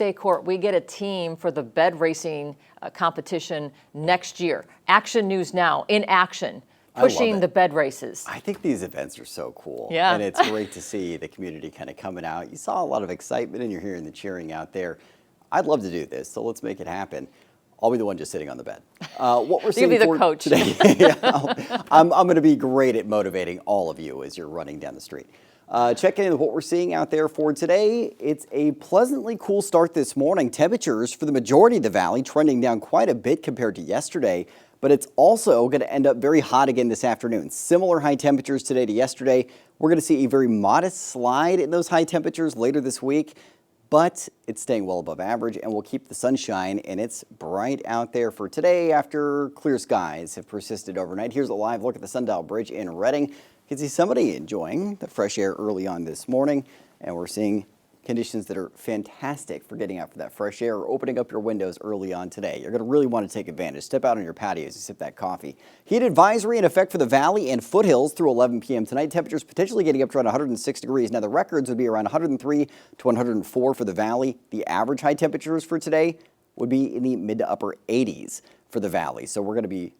Court, we get a team for the bed racing competition next year. Action News Now, in action, pushing the bed races. I think these events are so cool. Yeah. And it's great to see the community kind of coming out. You saw a lot of excitement and you're hearing the cheering out there. I'd love to do this, so let's make it happen. I'll be the one just sitting on the bed. What we're seeing You'll be the coach today, I'm going to be great at motivating all of you as you're running down the street. Checking in with what we're seeing out there for today. It's a pleasantly cool start this morning. Temperatures for the majority of the valley trending down quite a bit compared to yesterday, but it's also going to end up very hot again this afternoon. Similar high temperatures today to yesterday. We're going to see a very modest slide in those high temperatures later this week, but it's staying well above average and we'll keep the sunshine, and it's bright out there for today after clear skies have persisted overnight. Here's a live look at the Sundial Bridge in Redding. You can see somebody enjoying the fresh air early on this morning, and we're seeing conditions that are fantastic for getting out for that fresh air or opening up your windows early on today. You're going to really want to take advantage. Step out on your patio as you sip that coffee. Heat advisory in effect for the valley and foothills through 11 p.m. tonight. Temperatures potentially getting up to around 106 degrees. Now the records would be around 103 to 104 for the valley. The average high temperatures for today would be in the mid to upper 80s for the valley. So we're going to be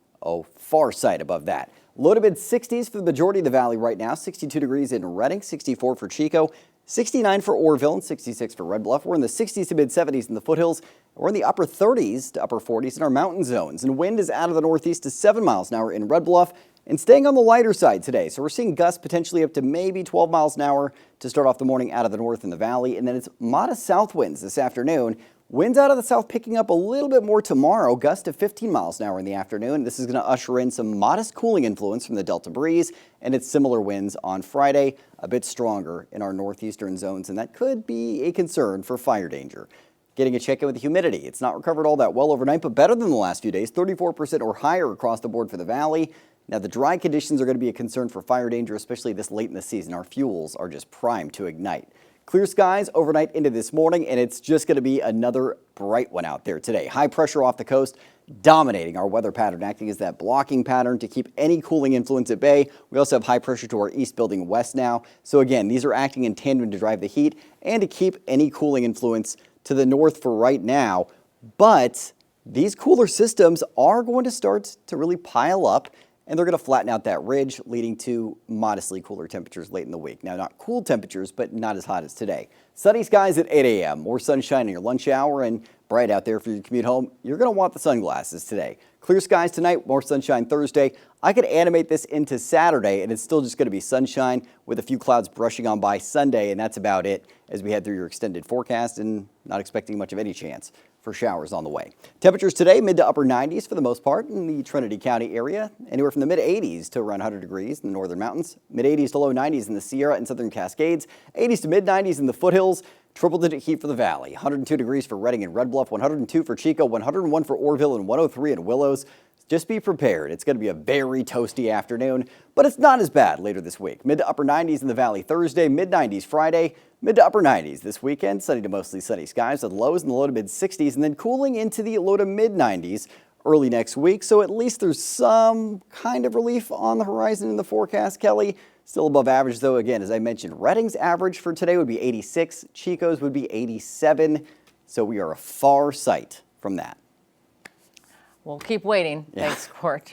far sight above that. Low to mid 60s for the majority of the valley right now. 62 degrees in Redding, 64 for Chico, 69 for Orville, and 66 for Red Bluff. We're in the 60s to mid 70s in the foothills. We're in the upper 30s to upper 40s in our mountain zones. And wind is out of the northeast to 7 miles an hour in Red Bluff and staying on the lighter side today. So we're seeing gusts potentially up to maybe 12 miles an hour to start off the morning out of the north in the valley. And then it's modest south winds this afternoon. Winds out of the south picking up a little bit more tomorrow, gusts to 15 miles an hour in the afternoon. This is going to usher in some modest cooling influence from the Delta breeze, and it's similar winds on Friday, a bit stronger in our northeastern zones, and that could be a concern for fire danger. Getting a check-in with the humidity. It's not recovered all that well overnight, but better than the last few days, 34% or higher across the board for the valley. Now, the dry conditions are going to be a concern for fire danger, especially this late in the season. Our fuels are just primed to ignite. Clear skies overnight into this morning, and it's just going to be another bright one out there today. High pressure off the coast dominating our weather pattern, acting as that blocking pattern to keep any cooling influence at bay. We also have high pressure to our east building west now. So again, these are acting in tandem to drive the heat and to keep any cooling influence to the north for right now. But these cooler systems are going to start to really pile up, and they're going to flatten out that ridge, leading to modestly cooler temperatures late in the week. Now, not cool temperatures, but not as hot as today. Sunny skies at 8 a.m., more sunshine in your lunch hour, and bright out there for your commute home. You're going to want the sunglasses today. Clear skies tonight, more sunshine Thursday. I could animate this into Saturday, and it's still just going to be sunshine with a few clouds brushing on by Sunday, and that's about it as we head through your extended forecast, and not expecting much of any chance for showers on the way. Temperatures today, mid to upper 90s for the most part in the Trinity County area, anywhere from the mid 80s to around 100 degrees in the northern mountains, mid 80s to low 90s in the Sierra and southern Cascades, 80s to mid 90s in the foothills, triple-digit heat for the valley, 102 degrees for Redding and Red Bluff, 102 for Chico, 101 for Orville, and 103 in Willows. Just be prepared. It's going to be a very toasty afternoon, but it's not as bad later this week. Mid to upper 90s in the valley Thursday, mid 90s Friday, mid to upper 90s this weekend. Sunny to mostly sunny skies with lows in the low to mid 60s, and then cooling into the low to mid 90s early next week. So at least there's some kind of relief on the horizon in the forecast, Kelly. Still above average, though. Again, as I mentioned, Redding's average for today would be 86. Chico's would be 87. So we are a far sight from that. We'll keep waiting. Yeah. Thanks, Court.